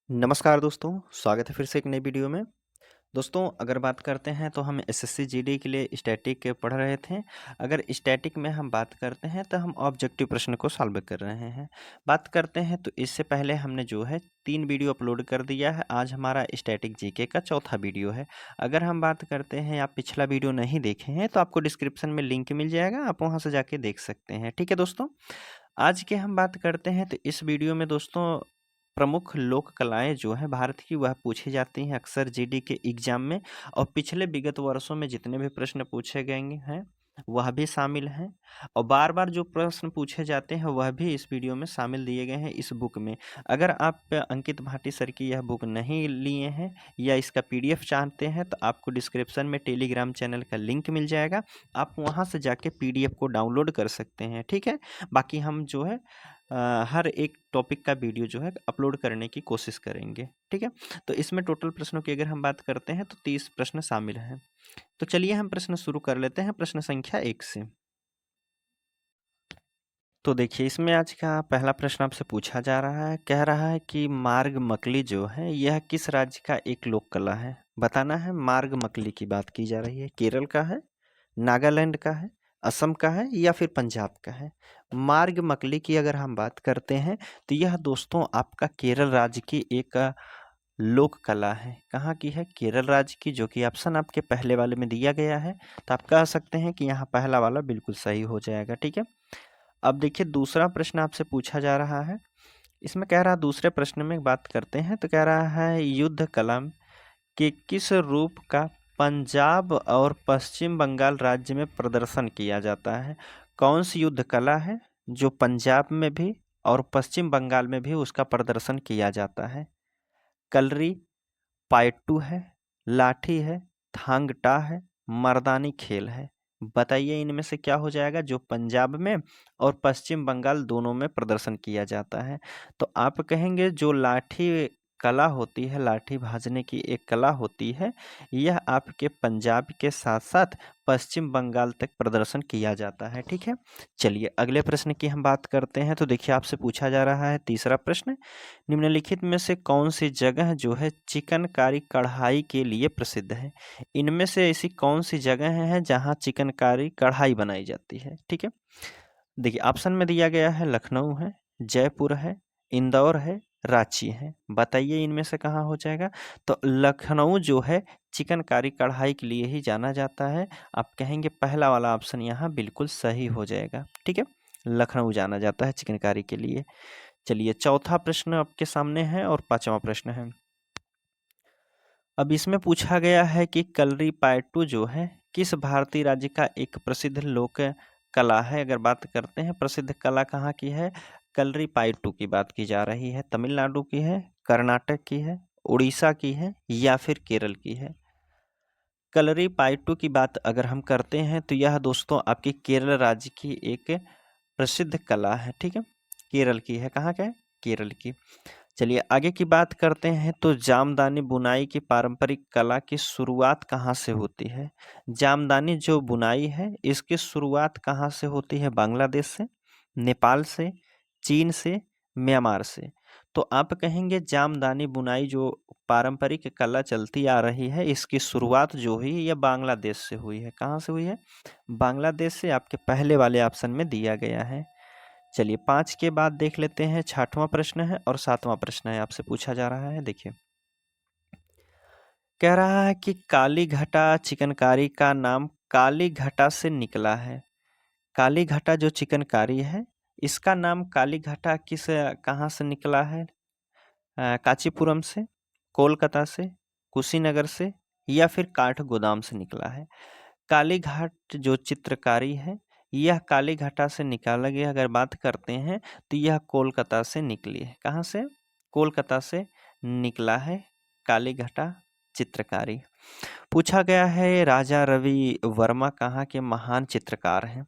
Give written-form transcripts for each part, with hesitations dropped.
नमस्कार दोस्तों, स्वागत है फिर से एक नई वीडियो में। दोस्तों अगर बात करते हैं तो हम एसएससी जीडी के लिए स्टैटिक पढ़ रहे थे। अगर स्टैटिक में हम बात करते हैं तो हम ऑब्जेक्टिव प्रश्न को सॉल्व कर रहे हैं। बात करते हैं तो इससे पहले हमने जो है 3 वीडियो अपलोड कर दिया है। आज हमारा स्टैटिक जीके का चौथा वीडियो है। अगर हम बात करते हैं आप पिछला वीडियो नहीं देखे हैं तो आपको डिस्क्रिप्शन में लिंक मिल जाएगा, आप वहाँ से जाके देख सकते हैं। ठीक है दोस्तों, आज के हम बात करते हैं तो इस वीडियो में दोस्तों प्रमुख लोक कलाएं जो हैं भारत की वह पूछी जाती हैं अक्सर जीडी के एग्जाम में। और पिछले विगत वर्षों में जितने भी प्रश्न पूछे गए हैं वह भी शामिल हैं। और बार बार जो प्रश्न पूछे जाते हैं वह भी इस वीडियो में शामिल दिए गए हैं इस बुक में। अगर आप अंकित भाटी सर की यह बुक नहीं लिए हैं या इसका पीडीएफ चाहते हैं तो आपको डिस्क्रिप्शन में टेलीग्राम चैनल का लिंक मिल जाएगा, आप वहां से जाके पीडीएफ को डाउनलोड कर सकते हैं। ठीक है, बाकी हम जो है हर एक टॉपिक का वीडियो जो है अपलोड करने की कोशिश करेंगे। ठीक है, तो इसमें टोटल प्रश्नों की अगर हम बात करते हैं तो 30 प्रश्न शामिल हैं। तो चलिए हम प्रश्न शुरू कर लेते हैं प्रश्न संख्या 1 से। तो देखिए इसमें आज का पहला प्रश्न आपसे पूछा जा रहा है, कह रहा है कि मार्ग मकली जो है यह किस राज्य का एक लोक कला है। बताना है मार्ग मकली की बात की जा रही है, केरल का है, नागालैंड का है, असम का है या फिर पंजाब का है। मार्ग मकली की अगर हम बात करते हैं तो यह दोस्तों आपका केरल राज्य की एक लोक कला है। कहाँ की है? केरल राज्य की, जो कि ऑप्शन आपके पहले वाले में दिया गया है। तो आप कह सकते हैं कि यहाँ पहला वाला बिल्कुल सही हो जाएगा। ठीक है, अब देखिए दूसरा प्रश्न आपसे पूछा जा रहा है। इसमें कह रहा है, दूसरे प्रश्न में बात करते हैं तो कह रहा है युद्ध कला के किस रूप का पंजाब और पश्चिम बंगाल राज्य में प्रदर्शन किया जाता है। कौन सी युद्ध कला है जो पंजाब में भी और पश्चिम बंगाल में भी उसका प्रदर्शन किया जाता है। कलरी, पायट्टू है, लाठी है, थांग टा है, मर्दानी खेल है। बताइए इनमें से क्या हो जाएगा जो पंजाब में और पश्चिम बंगाल दोनों में प्रदर्शन किया जाता है। तो आप कहेंगे जो लाठी कला होती है, लाठी भाजने की एक कला होती है, यह आपके पंजाब के साथ साथ पश्चिम बंगाल तक प्रदर्शन किया जाता है। ठीक है, चलिए अगले प्रश्न की हम बात करते हैं। तो देखिए आपसे पूछा जा रहा है तीसरा प्रश्न, निम्नलिखित में से कौन सी जगह जो है चिकनकारी कढ़ाई के लिए प्रसिद्ध है। इनमें से ऐसी कौन सी जगह है जहां चिकनकारी कढ़ाई बनाई जाती है। ठीक है, देखिए ऑप्शन में दिया गया है लखनऊ है, जयपुर है, इंदौर है, रांची है। बताइए इनमें से कहाँ हो जाएगा। तो लखनऊ जो है चिकनकारी कढ़ाई के लिए ही जाना जाता है। आप कहेंगे पहला वाला ऑप्शन यहाँ बिल्कुल सही हो जाएगा। ठीक है, लखनऊ जाना जाता है चिकनकारी के लिए। चलिए चौथा प्रश्न आपके सामने है और पांचवा प्रश्न है। अब इसमें पूछा गया है कि कलरी पायट्टू जो है किस भारतीय राज्य का एक प्रसिद्ध लोक कला है। अगर बात करते हैं प्रसिद्ध कला कहाँ की है, कलरी पायट्टू की बात की जा रही है। तमिलनाडु की है, कर्नाटक की है, उड़ीसा की है या फिर केरल की है। कलरी पायट्टू की बात अगर हम करते हैं तो यह दोस्तों आपकी केरल राज्य की एक प्रसिद्ध कला है। ठीक है, केरल की है। कहाँ का है? केरल की। चलिए आगे की बात करते हैं। तो जामदानी बुनाई की पारंपरिक कला की शुरुआत कहाँ से होती है। जामदानी जो बुनाई है इसकी शुरुआत कहाँ से होती है? बांग्लादेश से, नेपाल से, चीन से, म्यांमार से। तो आप कहेंगे जामदानी बुनाई जो पारंपरिक कला चलती आ रही है इसकी शुरुआत जो हुई यह बांग्लादेश से हुई है। कहाँ से हुई है? बांग्लादेश से, आपके पहले वाले ऑप्शन में दिया गया है। चलिए 5 के बाद देख लेते हैं, छठवां प्रश्न है और सातवां प्रश्न है आपसे पूछा जा रहा है। देखिए कह रहा है कि काली घटा चिकनकारी का नाम काली घटा से निकला है। काली घटा जो चिकनकारी है इसका नाम काली घटा कहाँ से निकला है? कांचीपुरम से, कोलकाता से, कुशीनगर से या फिर काठगोदाम से निकला है। काली घाट जो चित्रकारी है यह काली घाटा से निकाला गया। अगर बात करते हैं तो यह कोलकाता से निकली है। कहाँ से? कोलकाता से निकला है काली घाटा चित्रकारी। पूछा गया है राजा रवि वर्मा कहाँ के महान चित्रकार हैं।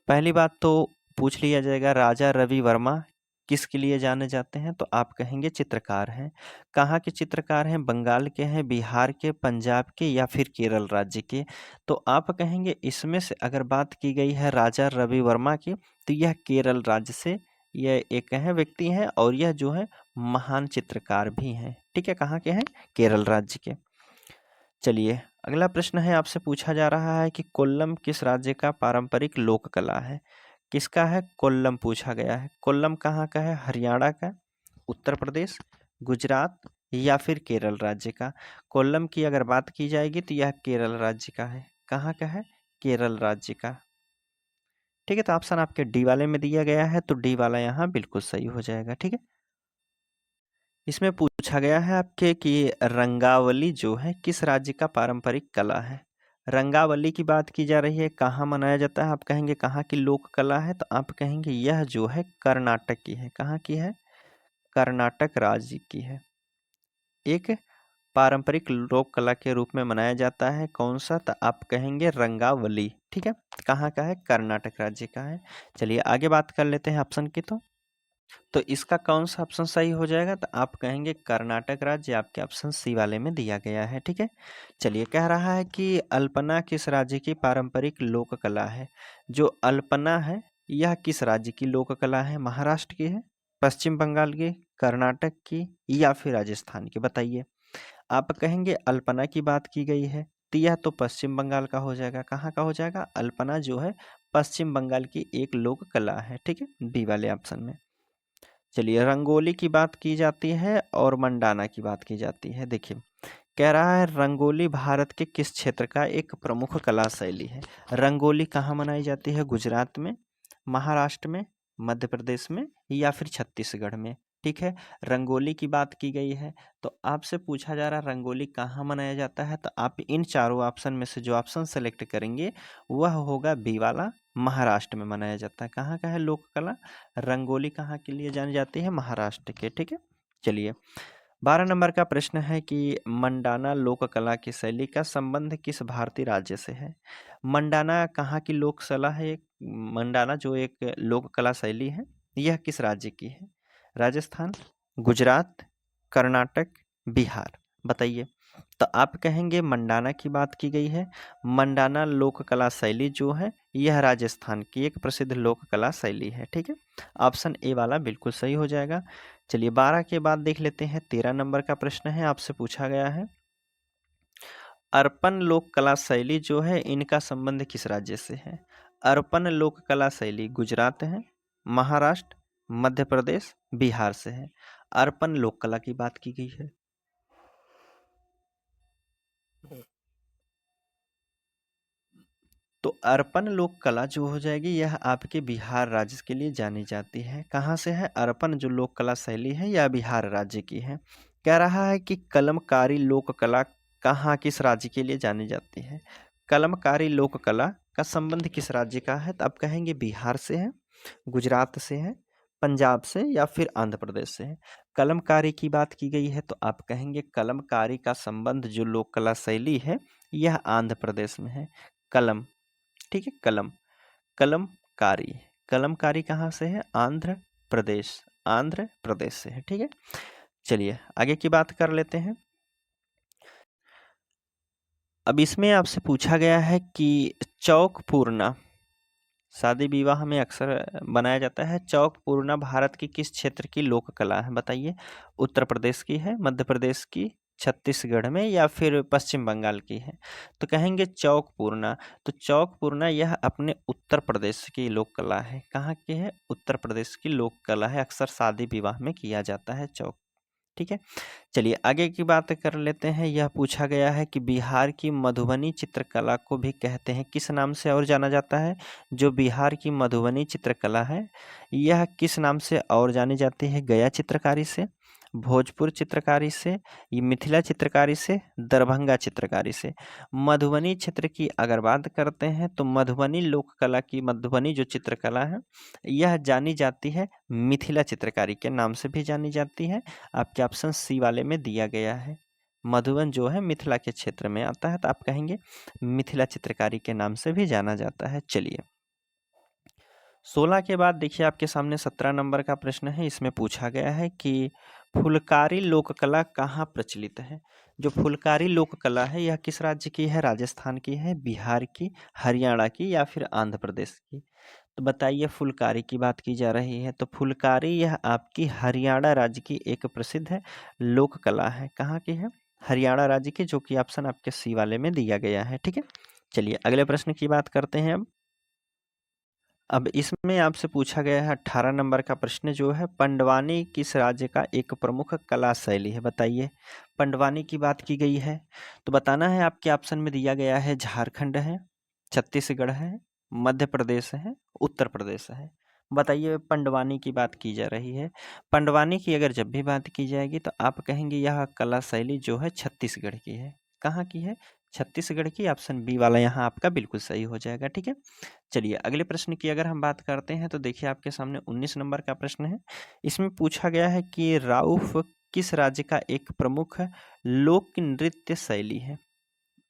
पहली बात तो पूछ लिया जाएगा राजा रवि वर्मा किसके लिए जाने जाते हैं, तो आप कहेंगे चित्रकार हैं। कहाँ के चित्रकार हैं? बंगाल के हैं, बिहार के, पंजाब के या फिर केरल राज्य के। तो आप कहेंगे इसमें से अगर बात की गई है राजा रवि वर्मा की तो यह केरल राज्य से यह एक है व्यक्ति हैं और यह जो है महान चित्रकार भी हैं। ठीक है, कहाँ के हैं? केरल राज्य के। चलिए अगला प्रश्न है, आपसे पूछा जा रहा है कि कोल्लम किस राज्य का पारंपरिक लोक कला है? किसका है? कोल्लम पूछा गया है। कोल्लम कहाँ का है? हरियाणा का, उत्तर प्रदेश, गुजरात या फिर केरल राज्य का? कोल्लम की अगर बात की जाएगी तो यह केरल राज्य का है। कहाँ का है? केरल राज्य का। ठीक है, तो ऑप्शन आपके डी वाले में दिया गया है, तो डी वाला यहाँ बिल्कुल सही हो जाएगा। ठीक है, इसमें पूछा गया है आपके कि रंगावली जो है किस राज्य का पारंपरिक कला है? रंगावली की बात की जा रही है, कहाँ मनाया जाता है? आप कहेंगे कहाँ की लोक कला है, तो आप कहेंगे यह जो है कर्नाटक की है। कहाँ की है? कर्नाटक राज्य की है। एक पारंपरिक लोक कला के रूप में मनाया जाता है, कौन सा? तो आप कहेंगे रंगावली। ठीक है, कहाँ का है? कर्नाटक राज्य का है। चलिए आगे बात कर लेते हैं ऑप्शन की। तो इसका कौन सा ऑप्शन सही हो जाएगा? तो आप कहेंगे कर्नाटक राज्य, आपके ऑप्शन सी वाले में दिया गया है। ठीक है, चलिए कह रहा है कि अल्पना किस राज्य की पारंपरिक लोक कला है? जो अल्पना है यह किस राज्य की लोक कला है? महाराष्ट्र की है, पश्चिम बंगाल की, कर्नाटक की या फिर राजस्थान की? बताइए। आप कहेंगे अल्पना की बात की गई है, तो यह तो पश्चिम बंगाल का हो जाएगा। कहाँ का हो जाएगा? अल्पना जो है पश्चिम बंगाल की एक लोक कला है। ठीक है, बी वाले ऑप्शन में। चलिए रंगोली की बात की जाती है और मंडाना की बात की जाती है। देखिए कह रहा है रंगोली भारत के किस क्षेत्र का एक प्रमुख कला शैली है? रंगोली कहाँ मनाई जाती है? गुजरात में, महाराष्ट्र में, मध्य प्रदेश में या फिर छत्तीसगढ़ में? ठीक है, रंगोली की बात की गई है, तो आपसे पूछा जा रहा है रंगोली कहाँ मनाया जाता है, तो आप इन चारों ऑप्शन में से जो ऑप्शन सेलेक्ट करेंगे वह होगा बी वाला, महाराष्ट्र में मनाया जाता है। कहाँ का है लोक कला? रंगोली कहाँ के लिए जानी जाती है? महाराष्ट्र के। ठीक है, चलिए 12 नंबर का प्रश्न है कि मंडाना लोक कला की शैली का संबंध किस भारतीय राज्य से है? मंडाना कहाँ की लोक कला है? मंडाना जो एक लोक कला शैली है यह किस राज्य की है? राजस्थान, गुजरात, कर्नाटक, बिहार? बताइए। तो आप कहेंगे मंडाना की बात की गई है। मंडाना लोक कला शैली जो है यह राजस्थान की एक प्रसिद्ध लोक कला शैली है। ठीक है, ऑप्शन ए वाला बिल्कुल सही हो जाएगा। चलिए 12 के बाद देख लेते हैं, 13 नंबर का प्रश्न है, आपसे पूछा गया है अर्पण लोक कला शैली जो है इनका संबंध किस राज्य से है? अर्पण लोक कला शैली गुजरात है, महाराष्ट्र, मध्य प्रदेश, बिहार से है। अर्पण लोक कला की बात की गई है। तो अर्पण लोक कला जो हो जाएगी यह आपके बिहार राज्य के लिए जानी जाती है। कहाँ से है? अर्पण जो लोक कला शैली है यह बिहार राज्य की है। कह रहा है कि कलमकारी लोक कला कहाँ किस राज्य के लिए जानी जाती है? कलमकारी लोक कला का संबंध किस राज्य का है? तो आप कहेंगे बिहार से है, गुजरात से है, पंजाब से या फिर आंध्र प्रदेश से है। कलमकारी की बात की गई है तो आप कहेंगे कलमकारी का संबंध जो लोक कला शैली है यह आंध्र प्रदेश में है। कलम, ठीक है, कलम, कलमकारी, कलमकारी कहाँ से है? आंध्र प्रदेश, आंध्र प्रदेश से है। ठीक है, चलिए आगे की बात कर लेते हैं। अब इसमें आपसे पूछा गया है कि चौक पूर्णा शादी विवाह में अक्सर बनाया जाता है। चौक पूर्णा भारत की किस क्षेत्र की लोक कला है? बताइए। उत्तर प्रदेश की है, मध्य प्रदेश की, छत्तीसगढ़ में या फिर पश्चिम बंगाल की है? तो कहेंगे चौक पूर्णा। तो चौक पूर्णा यह अपने उत्तर प्रदेश की लोक कला है। कहाँ की है? उत्तर प्रदेश की लोक कला है, अक्सर शादी विवाह में किया जाता है चौक। ठीक है, चलिए आगे की बात कर लेते हैं। यह पूछा गया है कि बिहार की मधुबनी चित्रकला को भी कहते हैं किस नाम से और जाना जाता है? जो बिहार की मधुबनी चित्रकला है यह किस नाम से और जानी जाती है? गया चित्रकारी से, भोजपुर चित्रकारी से, ये मिथिला चित्रकारी से, दरभंगा चित्रकारी से? मधुबनी क्षेत्र की अगर बात करते हैं तो मधुबनी लोक कला की, मधुबनी जो चित्रकला है यह जानी जाती है मिथिला चित्रकारी के नाम से भी जानी जाती है। आपके ऑप्शन सी वाले में दिया गया है। मधुबन जो है मिथिला के क्षेत्र में आता है, तो आप कहेंगे मिथिला चित्रकारी के नाम से भी जाना जाता है। चलिए 16 के बाद देखिए आपके सामने 17 नंबर का प्रश्न है। इसमें पूछा गया है कि फुलकारी लोक कला कहाँ प्रचलित है? जो फुलकारी लोक कला है यह किस राज्य की है? राजस्थान की है, बिहार की, हरियाणा की या फिर आंध्र प्रदेश की? तो बताइए फुलकारी की बात की जा रही है, तो फुलकारी यह आपकी हरियाणा राज्य की एक प्रसिद्ध है लोक कला है। कहाँ की है? हरियाणा राज्य की, जो कि ऑप्शन आपके सी वाले में दिया गया है। ठीक है, चलिए अगले प्रश्न की बात करते हैं। अब इसमें आपसे पूछा गया है 18 नंबर का प्रश्न जो है, पंडवानी किस राज्य का एक प्रमुख कला शैली है? बताइए, पंडवानी की बात की गई है तो बताना है। आपके ऑप्शन में दिया गया है झारखंड है, छत्तीसगढ़ है, मध्य प्रदेश है, उत्तर प्रदेश है। बताइए, पंडवानी की बात की जा रही है। पंडवानी की अगर जब भी बात की जाएगी तो आप कहेंगे यह कला शैली जो है छत्तीसगढ़ की है। कहाँ की है? छत्तीसगढ़ की। ऑप्शन बी वाला यहाँ आपका बिल्कुल सही हो जाएगा। ठीक है, चलिए अगले प्रश्न की अगर हम बात करते हैं तो देखिए आपके सामने 19 नंबर का प्रश्न है। इसमें पूछा गया है कि राउफ किस राज्य का एक प्रमुख लोक नृत्य शैली है?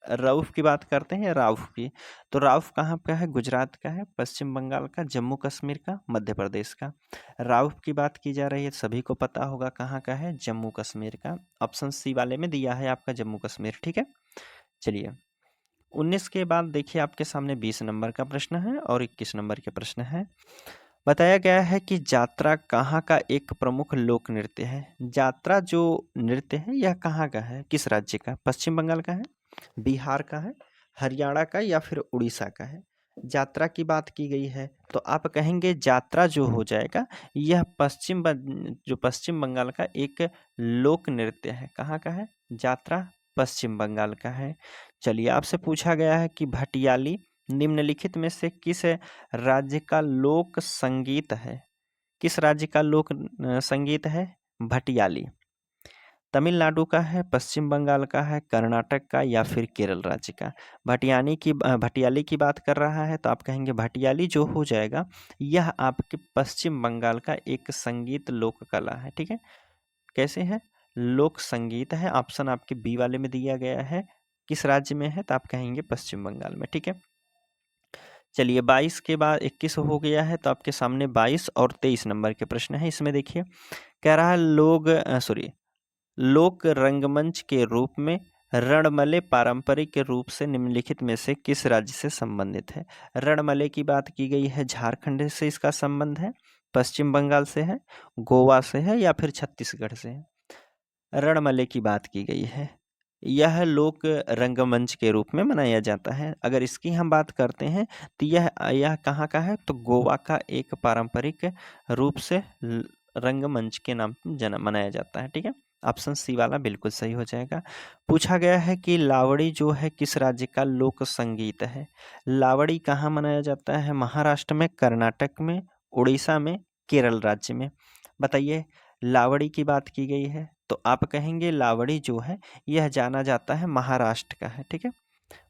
राउफ की बात करते हैं, राउफ की। तो राउफ कहाँ का है? गुजरात का है, पश्चिम बंगाल का, जम्मू कश्मीर का, मध्य प्रदेश का। राउफ की बात की जा रही है, सभी को पता होगा कहाँ का है, जम्मू कश्मीर का। ऑप्शन सी वाले में दिया है आपका जम्मू कश्मीर। ठीक है, चलिए 19 के बाद देखिए आपके सामने 20 नंबर का प्रश्न है और 21 नंबर के प्रश्न है। बताया गया है कि जात्रा कहाँ का एक प्रमुख लोक नृत्य है? जात्रा जो नृत्य है यह कहाँ का है, किस राज्य का? पश्चिम बंगाल का है, बिहार का है, हरियाणा का या फिर उड़ीसा का है? जात्रा की बात की गई है तो आप कहेंगे जात्रा जो हो जाएगा यह जो पश्चिम बंगाल का एक लोक नृत्य है। कहाँ का है? जात्रा पश्चिम बंगाल का है। चलिए आपसे पूछा गया है कि भटियाली निम्नलिखित में से किस राज्य का लोक संगीत है? किस राज्य का लोक संगीत है? भटियाली। तमिलनाडु का है, पश्चिम बंगाल का है, कर्नाटक का या फिर केरल राज्य का? भटियाली की बात कर रहा है तो आप कहेंगे भटियाली जो हो जाएगा यह आपके पश्चिम बंगाल का एक संगीत लोक कला है। ठीक है, कैसे है? लोक संगीत है। ऑप्शन आपके बी वाले में दिया गया है। किस राज्य में है? तो आप कहेंगे पश्चिम बंगाल में। ठीक है, चलिए 22 के बाद 21 हो गया है तो आपके सामने 22 और 23 नंबर के प्रश्न है। इसमें देखिए कह रहा है लोक रंगमंच के रूप में रणमले पारंपरिक रूप से निम्नलिखित में से किस राज्य से संबंधित है? रणमले की बात की गई है, झारखंड से इसका संबंध है, पश्चिम बंगाल से है, गोवा से है या फिर छत्तीसगढ़ से है? रणमले की बात की गई है। यह लोक रंगमंच के रूप में मनाया जाता है। अगर इसकी हम बात करते हैं तो यह कहाँ का है? तो गोवा का एक पारंपरिक रूप से रंगमंच के नाम जन्म मनाया जाता है। ठीक है, ऑप्शन सी वाला बिल्कुल सही हो जाएगा। पूछा गया है कि लावड़ी जो है किस राज्य का लोक संगीत है? लावड़ी कहाँ मनाया जाता है? महाराष्ट्र में, कर्नाटक में, उड़ीसा में, केरल राज्य में। बताइए, लावड़ी की बात की गई है तो आप कहेंगे लावड़ी जो है यह जाना जाता है महाराष्ट्र का है। ठीक है,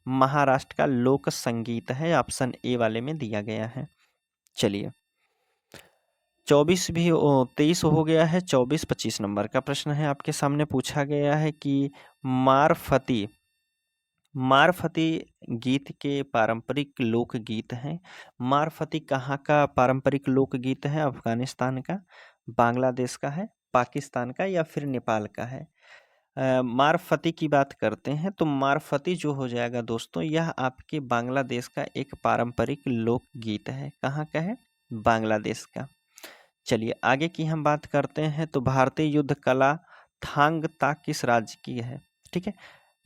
महाराष्ट्र का लोक संगीत है। ऑप्शन ए वाले में दिया गया है। चलिए 23 हो गया है। 24-25 नंबर का प्रश्न है आपके सामने। पूछा गया है कि मारफती मारफती गीत के पारंपरिक लोकगीत हैं। मारफती कहाँ का पारंपरिक लोकगीत है? अफगानिस्तान का, बांग्लादेश का है, पाकिस्तान का या फिर नेपाल का है? मारफती की बात करते हैं तो मारफती जो हो जाएगा दोस्तों यह आपके बांग्लादेश का एक पारंपरिक लोकगीत है। कहाँ का है? बांग्लादेश का। चलिए आगे की हम बात करते हैं तो भारतीय युद्ध कला थांग ता किस राज्य की है? ठीक है,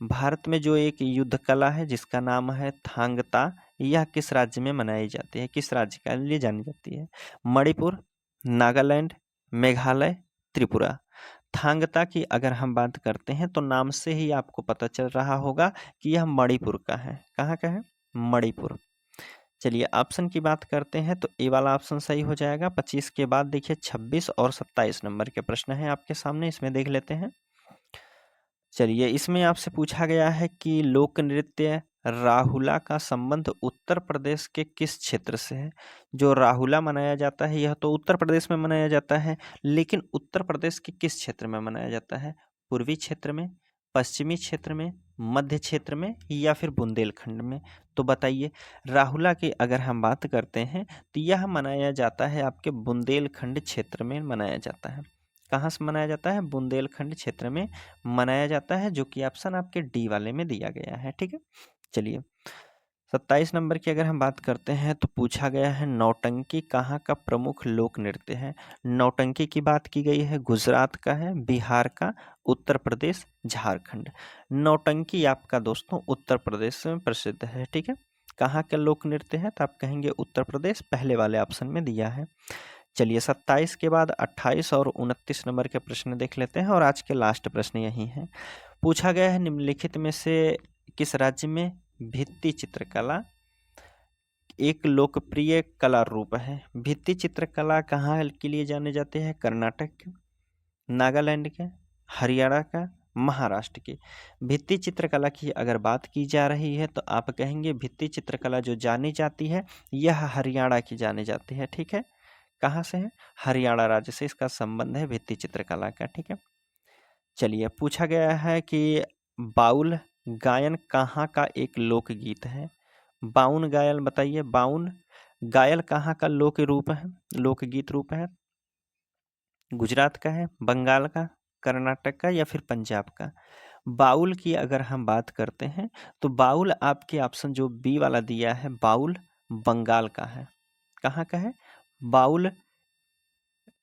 भारत में जो एक युद्ध कला है जिसका नाम है थांग ता, यह किस राज्य में मनाई जाती है? किस राज्य का लिए जानी जाती है? मणिपुर, नागालैंड, मेघालय, त्रिपुरा। थांगता की अगर हम बात करते हैं तो नाम से ही आपको पता चल रहा होगा कि यह मणिपुर का है। कहाँ का है? मणिपुर। चलिए ऑप्शन की बात करते हैं तो ए वाला ऑप्शन सही हो जाएगा। 25 के बाद देखिए 26 और 27 नंबर के प्रश्न हैं आपके सामने, इसमें देख लेते हैं। चलिए इसमें आपसे पूछा गया है कि लोक नृत्य राहुला का संबंध उत्तर प्रदेश के किस क्षेत्र से है? जो राहुला मनाया जाता है यह तो उत्तर प्रदेश में मनाया जाता है, लेकिन उत्तर प्रदेश के किस क्षेत्र में मनाया जाता है? पूर्वी क्षेत्र में, पश्चिमी क्षेत्र में, मध्य क्षेत्र में या फिर बुंदेलखंड में? तो बताइए, राहुला की अगर हम बात करते हैं तो यह मनाया जाता है आपके बुंदेलखंड क्षेत्र में मनाया जाता है। कहाँ से मनाया जाता है? बुंदेलखंड क्षेत्र में मनाया जाता है, जो कि ऑप्शन आपके डी वाले में दिया गया है। ठीक है, चलिए 27 नंबर की अगर हम बात करते हैं तो पूछा गया है नौटंकी कहाँ का प्रमुख लोक नृत्य है। नौटंकी की बात की गई है, गुजरात का है, बिहार का, उत्तर प्रदेश, झारखंड। नौटंकी आपका दोस्तों उत्तर प्रदेश में प्रसिद्ध है। ठीक है, कहाँ का लोक नृत्य है तो आप कहेंगे उत्तर प्रदेश, पहले वाले ऑप्शन में दिया है। चलिए 27 के बाद 28 और 29 नंबर के प्रश्न देख लेते हैं और आज के लास्ट प्रश्न यही है। पूछा गया है निम्नलिखित में से किस राज्य में भित्ति चित्रकला एक लोकप्रिय कला रूप है। भित्ति चित्रकला कहाँ के लिए जाने जाते हैं? कर्नाटक के, नागालैंड के, हरियाणा का, महाराष्ट्र के। भित्ति चित्रकला की अगर बात की जा रही है तो आप कहेंगे भित्ति चित्रकला जो जानी जाती है यह हरियाणा की जानी जाती है। ठीक है, कहाँ से है? हरियाणा राज्य से इसका संबंध है भित्ति चित्रकला का। ठीक है, चलिए पूछा गया है कि बाउल गायन कहाँ का एक लोकगीत है। बाउन गायल बताइए, बाउन गायल कहाँ का लोक रूप है, लोकगीत रूप है? गुजरात का है, बंगाल का, कर्नाटक का या फिर पंजाब का? बाउल की अगर हम बात करते हैं तो बाउल आपके ऑप्शन जो बी वाला दिया है, बाउल बंगाल का है। कहाँ का है? बाउल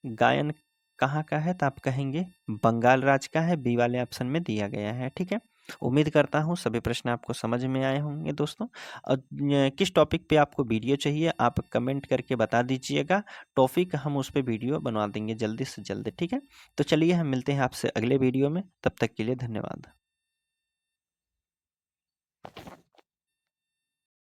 गायन कहाँ का है तो आप कहेंगे बंगाल राज्य का है, बी वाले ऑप्शन में दिया गया है। ठीक है, उम्मीद करता हूँ सभी प्रश्न आपको समझ में आए होंगे दोस्तों। और किस टॉपिक पे आपको वीडियो चाहिए आप कमेंट करके बता दीजिएगा, टॉपिक हम उस पर वीडियो बनवा देंगे जल्दी से जल्दी। ठीक है, तो चलिए हम मिलते हैं आपसे अगले वीडियो में, तब तक के लिए धन्यवाद।